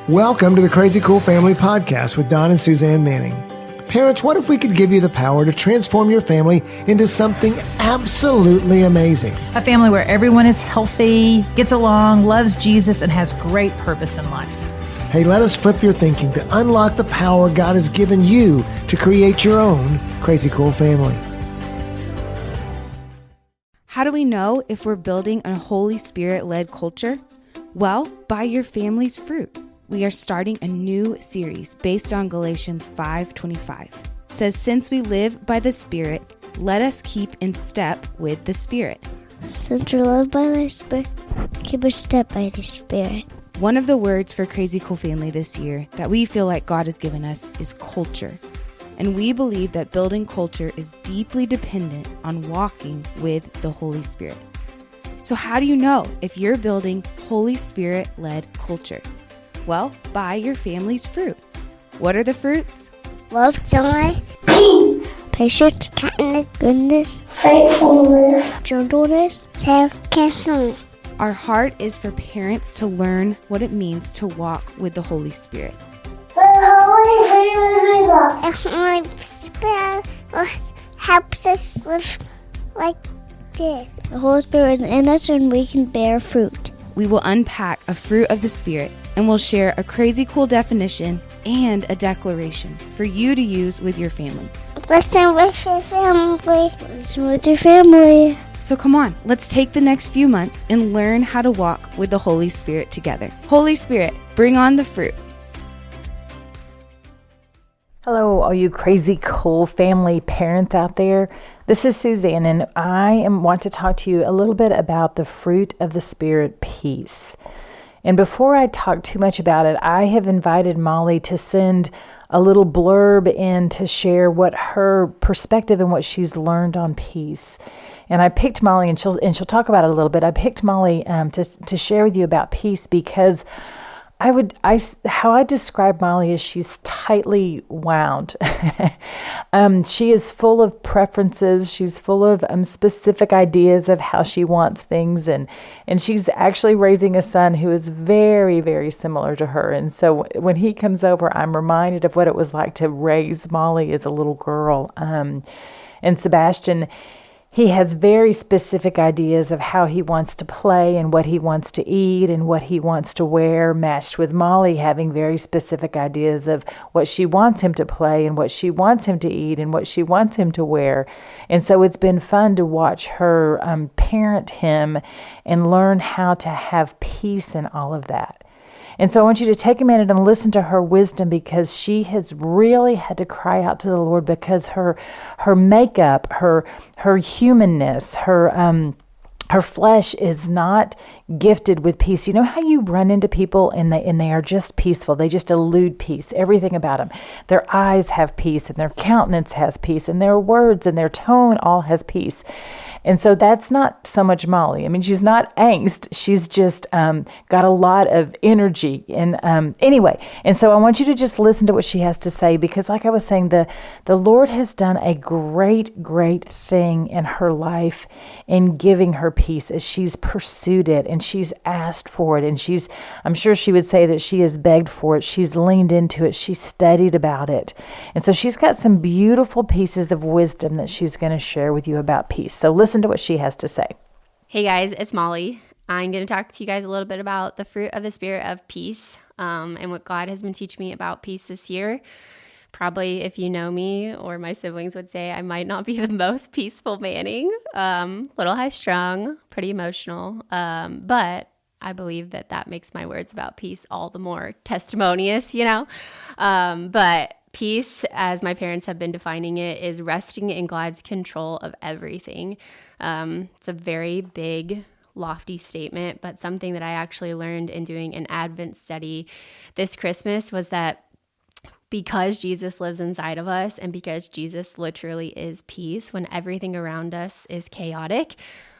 Welcome to the Crazy Cool Family Podcast with Don and Suzanne Manning. Parents, what if we could give you the power to transform your family into something absolutely amazing? A family where everyone is healthy, gets along, loves Jesus, and has great purpose in life. Hey, let us flip your thinking to unlock the power God has given you to create your own Crazy Cool family. How do we know if we're building a Holy Spirit-led culture? Well, by your family's fruit. We are starting a new series based on Galatians 5:25. It says, since we live by the Spirit, let us keep in step with the Spirit. Since we live by the Spirit, keep in step by the Spirit. One of the words for Crazy Cool Family this year that we feel like God has given us is culture. And we believe that building culture is deeply dependent on walking with the Holy Spirit. So how do you know if you're building Holy Spirit-led culture? Well, by your family's fruit. What are the fruits? Love, joy, peace, patience, kindness, goodness, faithfulness, gentleness, self-control. Our heart is for parents to learn what it means to walk with the Holy Spirit. The Holy Spirit helps us live like this. The Holy Spirit is in us and we can bear fruit. We will unpack a fruit of the Spirit and we'll share a crazy cool definition and a declaration for you to use with your family. Listen with your family. Listen with your family. So come on, let's take the next few months and learn how to walk with the Holy Spirit together. Holy Spirit, bring on the fruit. Hello, all you crazy cool family parents out there. This is Suzanne, and I want to talk to you a little bit about the fruit of the Spirit, peace. And before I talk too much about it, I have invited Mollie to send a little blurb in to share what her perspective and what she's learned on peace. And I picked Mollie, and she'll talk about it a little bit. I picked Mollie to share with you about peace because how I describe Mollie is she's tightly wound. She is full of preferences. She's full of specific ideas of how she wants things. And she's actually raising a son who is very, very similar to her. And so when he comes over, I'm reminded of what it was like to raise Mollie as a little girl. And Sebastian, he has very specific ideas of how he wants to play and what he wants to eat and what he wants to wear, matched with Mollie having very specific ideas of what she wants him to play and what she wants him to eat and what she wants him to wear. And so it's been fun to watch her parent him and learn how to have peace in all of that. And so I want you to take a minute and listen to her wisdom because she has really had to cry out to the Lord because her makeup, her humanness, her flesh is not gifted with peace. You know how you run into people and they are just peaceful. They just elude peace. Everything about them. Their eyes have peace and their countenance has peace and their words and their tone all has peace. And so that's not so much Mollie. I mean, she's not angst. She's just got a lot of energy. And anyway, and so I want you to just listen to what she has to say because like I was saying, the Lord has done a great, great thing in her life in giving her peace as she's pursued it and she's asked for it. And I'm sure she would say that she has begged for it. She's leaned into it. She's studied about it. And so she's got some beautiful pieces of wisdom that she's going to share with you about peace. So listen to what she has to say. Hey guys, it's Mollie. I'm going to talk to you guys a little bit about the fruit of the Spirit of peace and what God has been teaching me about peace this year. Probably if you know me or my siblings would say I might not be the most peaceful Manning, little high strung, pretty emotional, but I believe that makes my words about peace all the more testimonious, but peace, as my parents have been defining it, is resting in God's control of everything. It's a very big, lofty statement, but something that I actually learned in doing an Advent study this Christmas was that because Jesus lives inside of us and because Jesus literally is peace, when everything around us is chaotic,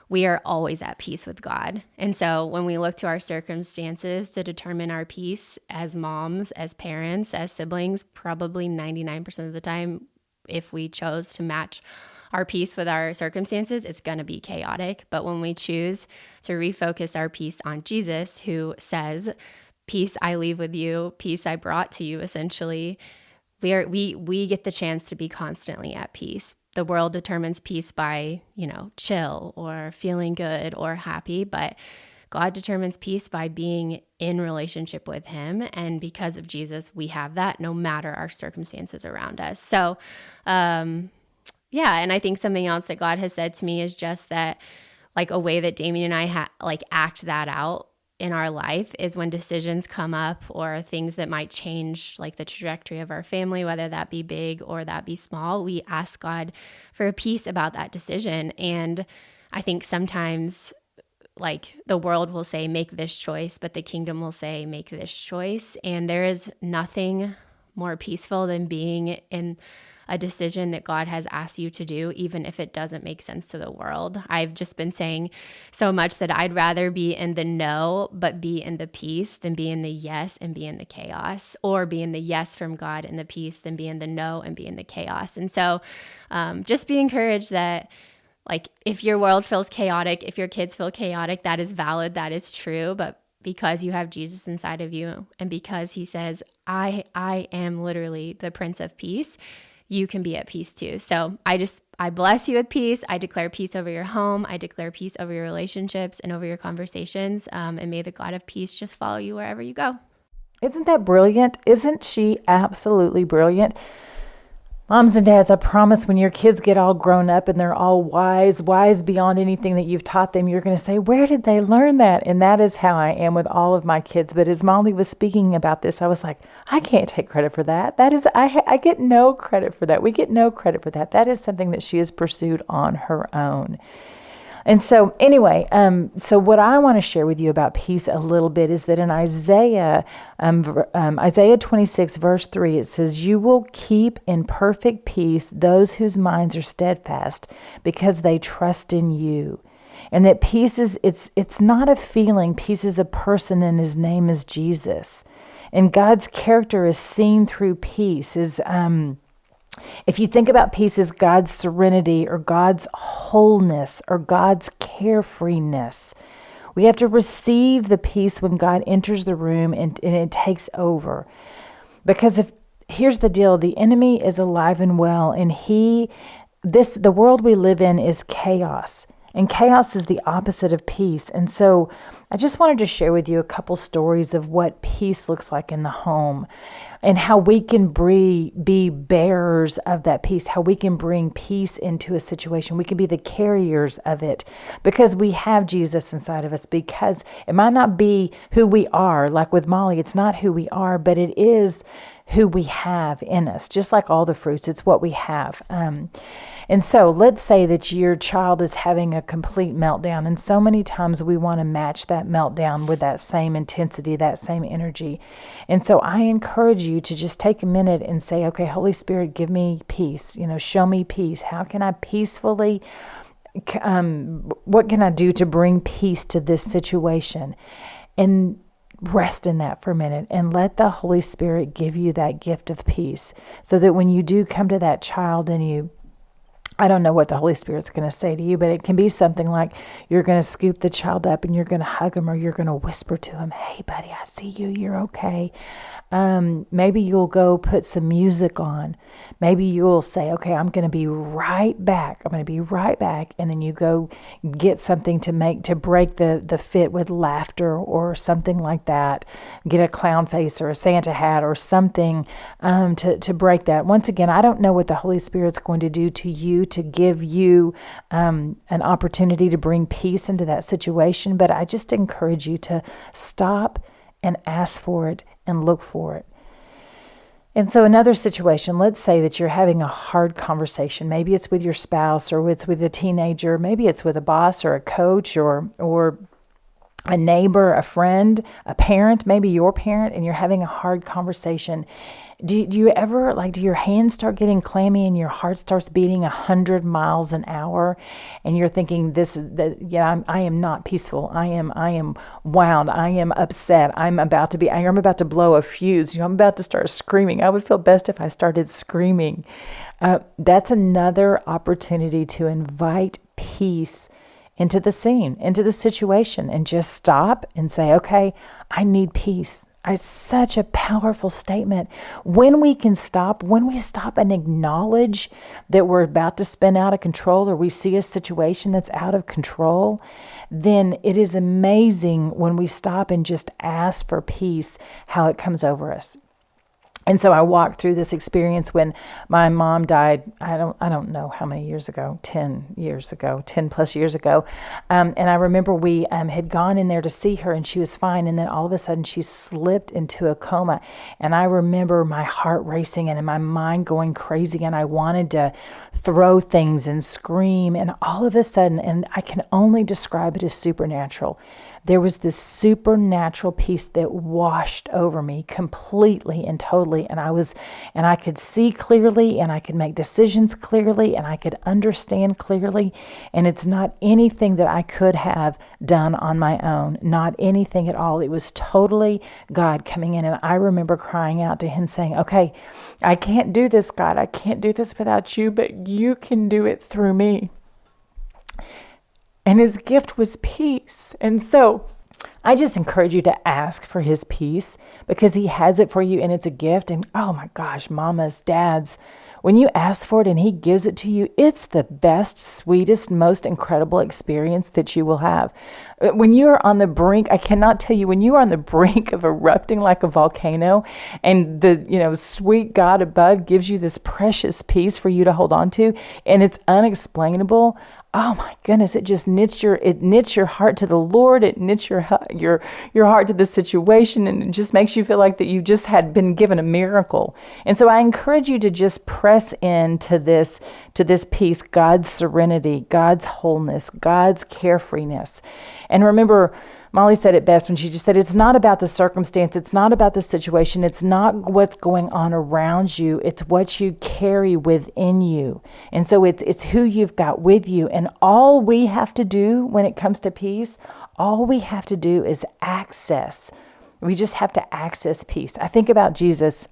we are always at peace with God. And so when we look to our circumstances to determine our peace as moms, as parents, as siblings, probably 99% of the time, if we chose to match our peace with our circumstances, it's going to be chaotic. But when we choose to refocus our peace on Jesus, who says, peace I leave with you, peace I brought to you, essentially. We get the chance to be constantly at peace. The world determines peace by, chill or feeling good or happy, but God determines peace by being in relationship with him. And because of Jesus, we have that no matter our circumstances around us. So, and I think something else that God has said to me is just that, like, a way that Damien and I act that out in our life is when decisions come up or things that might change, like the trajectory of our family, whether that be big or that be small, we ask God for a peace about that decision. And I think sometimes, like, the world will say, make this choice, but the kingdom will say, make this choice. And there is nothing more peaceful than being in a decision that God has asked you to do, even if it doesn't make sense to the world. I've just been saying so much that I'd rather be in the no, but be in the peace, than be in the yes and be in the chaos, or be in the yes from God and the peace than be in the no and be in the chaos. And so just be encouraged that, like, if your world feels chaotic, if your kids feel chaotic, that is valid, that is true. But because you have Jesus inside of you, and because he says, I am literally the Prince of Peace, you can be at peace too. So I bless you with peace. I declare peace over your home. I declare peace over your relationships and over your conversations. And may the God of peace just follow you wherever you go. Isn't that brilliant? Isn't she absolutely brilliant? Moms and dads, I promise when your kids get all grown up and they're all wise beyond anything that you've taught them, you're going to say, where did they learn that? And that is how I am with all of my kids. But as Mollie was speaking about this, I was like, I can't take credit for that. That is, I get no credit for that. We get no credit for that. That is something that she has pursued on her own. And so anyway, so what I want to share with you about peace a little bit is that in Isaiah 26 verse 3, it says, you will keep in perfect peace those whose minds are steadfast because they trust in you. And that peace is, it's not a feeling, peace is a person, and his name is Jesus. And God's character is seen through peace, if you think about peace as God's serenity or God's wholeness or God's carefreeness, we have to receive the peace when God enters the room and it takes over. Because here's the deal, the enemy is alive and well, and the world we live in is chaos. And chaos is the opposite of peace. And so I just wanted to share with you a couple stories of what peace looks like in the home and how we can be bearers of that peace, how we can bring peace into a situation. We can be the carriers of it because we have Jesus inside of us, because it might not be who we are. Like with Mollie, it's not who we are, but it is who we have in us. Just like all the fruits, it's what we have. And so let's say that your child is having a complete meltdown, and so many times we want to match that meltdown with that same intensity, that same energy. And so I encourage you to just take a minute and say, okay, Holy Spirit, give me peace. Show me peace. How can I peacefully, what can I do to bring peace to this situation? And rest in that for a minute and let the Holy Spirit give you that gift of peace, so that when you do come to that child and I don't know what the Holy Spirit's going to say to you, but it can be something like you're going to scoop the child up and you're going to hug him, or you're going to whisper to him, hey buddy, I see you, you're okay. Maybe you'll go put some music on. Maybe you'll say, okay, I'm going to be right back. And then you go get something to break the fit with laughter or something like that. Get a clown face or a Santa hat or something to break that. Once again, I don't know what the Holy Spirit's going to do to you to give you an opportunity to bring peace into that situation, but I just encourage you to stop and ask for it and look for it. And so another situation, let's say that you're having a hard conversation. Maybe it's with your spouse, or it's with a teenager. Maybe it's with a boss or a coach or a neighbor, a friend, a parent, maybe your parent, and you're having a hard conversation. Do you ever, do your hands start getting clammy and your heart starts beating 100 miles an hour, and you're thinking, I am not peaceful. I am wound. I am upset. I'm about to blow a fuse. I'm about to start screaming. I would feel best if I started screaming. That's another opportunity to invite peace into the scene, into the situation, and just stop and say, okay, I need peace. It's such a powerful statement. When we stop and acknowledge that we're about to spin out of control, or we see a situation that's out of control, then it is amazing when we stop and just ask for peace, how it comes over us. And so I walked through this experience when my mom died. I don't know how many years ago, 10 plus years ago. And I remember we had gone in there to see her, and she was fine. And then all of a sudden she slipped into a coma. And I remember my heart racing and my mind going crazy. And I wanted to throw things and scream. And all of a sudden, and I can only describe it as supernatural, there was this supernatural peace that washed over me completely and totally. And I could see clearly, and I could make decisions clearly, and I could understand clearly. And it's not anything that I could have done on my own, not anything at all. It was totally God coming in. And I remember crying out to him saying, okay, I can't do this, God. I can't do this without you, but you can do it through me. And his gift was peace. And so I just encourage you to ask for his peace, because he has it for you, and it's a gift. And oh my gosh, mamas, dads, when you ask for it and he gives it to you, it's the best, sweetest, most incredible experience that you will have. When you are on the brink, I cannot tell you, when you are on the brink of erupting like a volcano, and the sweet God above gives you this precious peace for you to hold on to, and it's unexplainable. Oh my goodness, it just knits your heart to the Lord. It knits your heart to the situation, and it just makes you feel like that you just had been given a miracle. And so I encourage you to just press into this peace, God's serenity, God's wholeness, God's carefreeness. And remember, Mollie said it best when she just said, it's not about the circumstance. It's not about the situation. It's not what's going on around you. It's what you carry within you. And so it's who you've got with you. And all we have to do when it comes to peace, all we have to do is access. We just have to access peace. I think about Jesus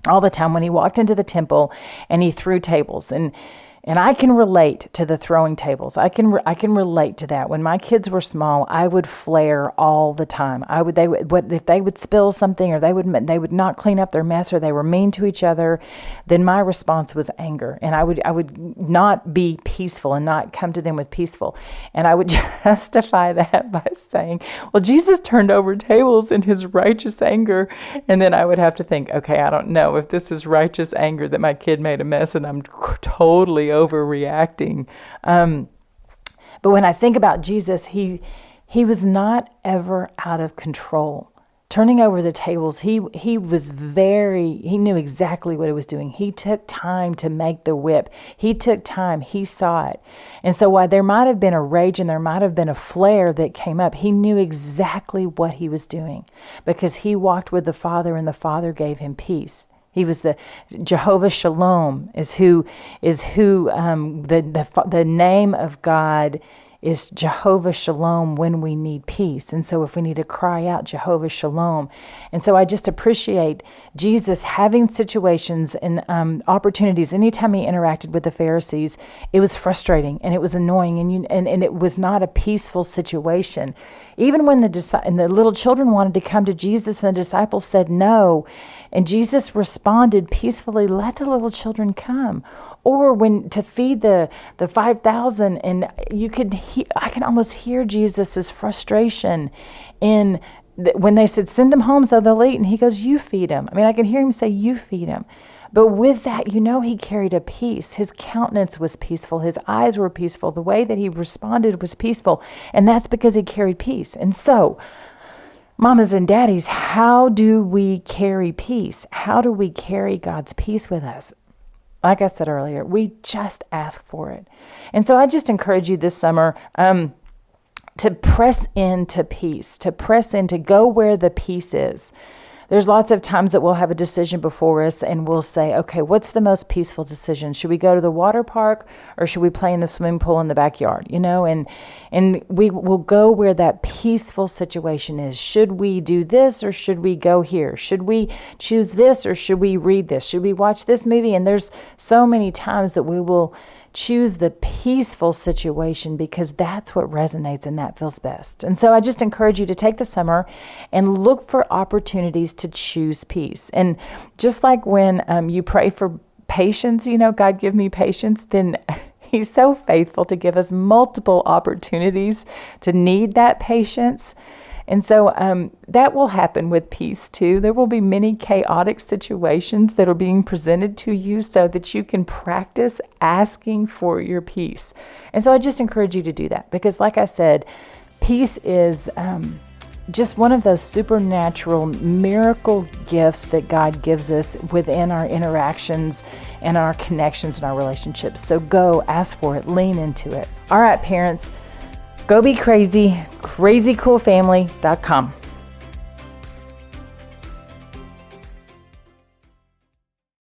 all the time when he walked into the temple and he threw tables. And I can relate to the throwing tables. I can relate to that. When my kids were small, I would flare all the time. If they would spill something, or they would not clean up their mess, or they were mean to each other, then my response was anger, and I would not be peaceful and not come to them with peaceful. And I would justify that by saying, well, Jesus turned over tables in his righteous anger. And then I would have to think, okay, I don't know if this is righteous anger that my kid made a mess and I'm totally overreacting. But when I think about Jesus, he was not ever out of control. Turning over the tables, he knew exactly what he was doing. He took time to make the whip. He took time. He saw it. And so while there might have been a rage and there might have been a flare that came up, he knew exactly what he was doing, because he walked with the Father, and the Father gave him peace. He was the Jehovah Shalom the name of God is Jehovah Shalom when we need peace. And so if we need to cry out, Jehovah Shalom. And so I just appreciate Jesus having situations and opportunities. Anytime he interacted with the Pharisees, it was frustrating and it was annoying, and it was not a peaceful situation. Even when the little children wanted to come to Jesus and the disciples said no, and Jesus responded peacefully, let the little children come. Or when to feed the 5,000, and I can almost hear Jesus's frustration when they said, send them home so they'll eat. And he goes, you feed them. I mean, I can hear him say, you feed them. But with that, he carried a peace. His countenance was peaceful. His eyes were peaceful. The way that he responded was peaceful. And that's because he carried peace. And so, mamas and daddies, how do we carry peace? How do we carry God's peace with us? Like I said earlier, we just ask for it. And so I just encourage you this summer to press into peace, to go where the peace is. There's lots of times that we'll have a decision before us and we'll say, okay, what's the most peaceful decision? Should we go to the water park or should we play in the swimming pool in the backyard? And we will go where that peaceful situation is. Should we do this or should we go here? Should we choose this or should we read this? Should we watch this movie? And there's so many times that we will choose the peaceful situation because that's what resonates and that feels best. And so I just encourage you to take the summer and look for opportunities to choose peace. And just like when you pray for patience, God give me patience, then He's so faithful to give us multiple opportunities to need that patience. And so that will happen with peace too. There will be many chaotic situations that are being presented to you so that you can practice asking for your peace. And so I just encourage you to do that because, like I said, peace is just one of those supernatural miracle gifts that God gives us within our interactions and our connections and our relationships. So go ask for it, lean into it. All right, parents, go be crazy, crazycoolfamily.com.